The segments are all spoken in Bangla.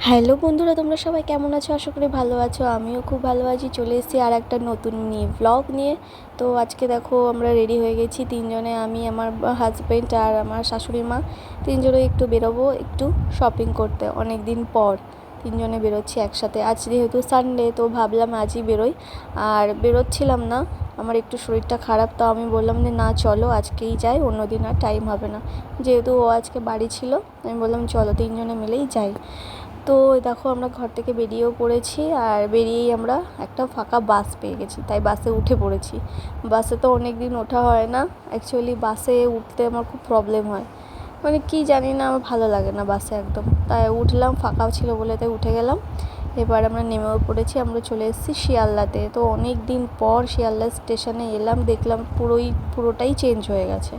হ্যালো বন্ধুরা, তোমরা সবাই কেমন আছো? আশা করি ভালো আছো। আমিও খুব ভালো আছি। চলে এসেছি আর একটা নতুন ব্লগ নিয়ে। তো আজকে দেখো আমরা রেডি হয়ে গেছি তিনজনে, আমি, আমার হাজব্যান্ড আর আমার শাশুড়ি মা। তিনজনে একটু বেরোবো, একটু শপিং করতে। অনেক দিন পর তিনজনে বেরোচ্ছি একসাথে। আজ যেহেতু সানডে, তো ভাবলাম আজই বেরোই। আর বেরোচ্ছিলাম না, আমার একটু শরীরটা খারাপ, তো আমি বললাম যে না চলো আজকেই যাই, অন্য দিন আর টাইম হবে না। যেহেতু ও আজকে বাড়ি ছিল, আমি বললাম চলো তিনজনে মিলেই যাই। তো দেখো আমরা ঘর থেকে বেরিয়েও পড়েছি, আর বেরিয়েই আমরা একটা ফাঁকা বাস পেয়ে গেছি, তাই বাসে উঠে পড়েছি। বাসে তো অনেক দিন ওঠা হয় না। অ্যাকচুয়ালি বাসে উঠতে আমার খুব প্রবলেম হয়, মানে কি জানি না, আমার ভালো লাগে না বাসে একদম। তাই উঠলাম, ফাঁকাও ছিল বলে তাই উঠে গেলাম। এবার আমরা নেমেও পড়েছি, আমরা চলে এসেছি শিয়ালদাতে। তো অনেক দিন পর শিয়ালদা স্টেশনে এলাম, দেখলাম পুরোটাই চেঞ্জ হয়ে গেছে।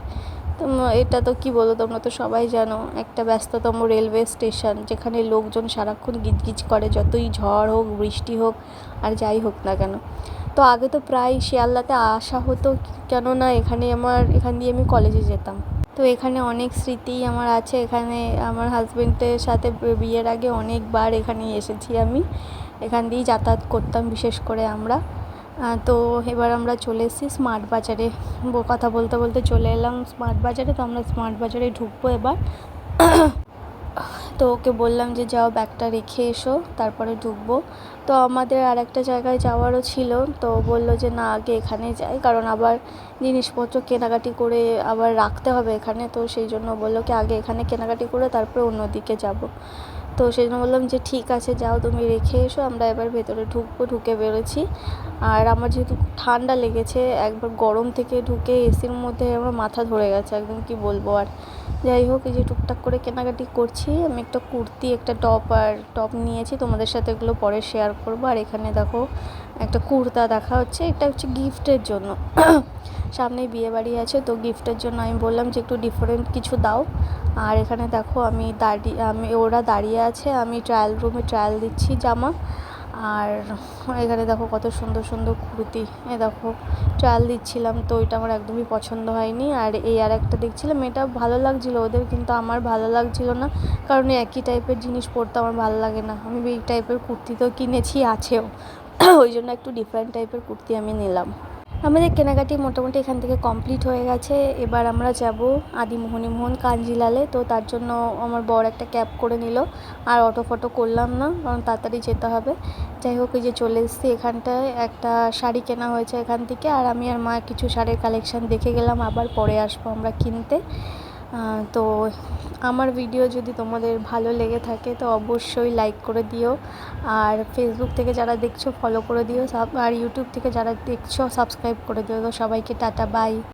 তো এটা তো কী বলো, তোমরা তো সবাই জানো, একটা ব্যস্ততম রেলওয়ে স্টেশন, যেখানে লোকজন সারাক্ষণ গিজগিজ করে, যতই ঝড় হোক, বৃষ্টি হোক, আর যাই হোক না কেন। তো আগে তো প্রায় শিয়ালদাতে আসা হতো, কেননা এখান দিয়ে আমি কলেজে যেতাম। তো এখানে অনেক স্মৃতিই আমার আছে। এখানে আমার হাজব্যান্ডের সাথে বিয়ের আগে অনেকবার এখানেই এসেছি আমি। এখান দিয়েই যাতায়াত করতাম বিশেষ করে আমরা। তো এবার আমরা চলে এসেছি স্মার্ট বাজারে। কথা বলতে বলতে চলে এলাম স্মার্ট বাজারে। তো আমরা স্মার্ট বাজারে ঢুকবো এবার। তো ওকে বললাম যে যাও ব্যাগটা রেখে এসো, তারপরে ঢুকবো। তো আমাদের আর একটা জায়গায় যাওয়ারও ছিল, তো বললো যে না আগে এখানে যাই, কারণ আবার জিনিসপত্র কেনাকাটি করে আবার রাখতে হবে এখানে। তো সেই জন্য বললো কি আগে এখানে কেনাকাটি করে তারপরে অন্যদিকে যাব। তো সেই জন্য বললাম যে ঠিক আছে যাও তুমি রেখে এসো, আমরা এবার ভেতরে ঢুকবো। ঢুকে বেরোচ্ছি। আর আমার যেহেতু ঠান্ডা লেগেছে, একবার গরম থেকে ঢুকে এসির মধ্যে আমার মাথা ধরে গেছে একদম, কি বলবো আর। যাই হোক, এই যে টুকটাক করে কেনাকাটি করছি। আমি একটা কুর্তি, একটা টপ নিয়েছি, তোমাদের সাথে এগুলো পরে শেয়ার করবো। আর এখানে দেখো একটা কুর্তা দেখা হচ্ছে, এটা হচ্ছে গিফটের জন্য। সামনেই বিয়ে বাড়ি আছে, তো গিফটের জন্য আমি বললাম যে একটু ডিফারেন্ট কিছু দাও। আর এখানে দেখো ওরা দাঁড়িয়ে আছে, আমি ট্রায়াল রুমে ট্রায়াল দিচ্ছি জামা। আর এখানে দেখো কত সুন্দর সুন্দর কুর্তি, দেখো ট্রায়াল দিচ্ছিলাম, তো এটা আমার একদমই পছন্দ হয়নি। আর আর একটা দেখছিলাম, এটা ভালো লাগছিলো ওদের, কিন্তু আমার ভালো লাগছিলো না, কারণ একই টাইপের জিনিস পরতে আমার ভালো লাগে না। আমি এই টাইপের কুর্তি তো কিনেছি, আছেও। ওই জন্য একটু ডিফারেন্ট টাইপের কুর্তি আমি নিলাম। আমাদের কেনাকাটি মোটামুটি এখান থেকে কমপ্লিট হয়ে গেছে। এবার আমরা যাব আদিমোহিনী মোহন কাঞ্জিলালে। তো তার জন্য আমার বর একটা ক্যাব করে নিল, আর অটো ফটো করলাম না, কারণ তাড়াতাড়ি যেতে হবে। যাই হোক, এই যে চলে এসেছি এখানটায়, একটা শাড়ি কেনা হয়েছে এখান থেকে, আর আমি আর মা কিছু শাড়ির কালেকশান দেখে গেলাম, আবার পরে আসবো আমরা কিনতে। তো আমার ভিডিও যদি তোমাদের ভালো লেগে থাকে তো অবশ্যই লাইক করে দিও, আর ফেসবুক থেকে যারা দেখছো ফলো করে দিও, আর ইউটিউব থেকে যারা দেখছো সাবস্ক্রাইব করে দিও। তো সবাইকে টাটা, বাই।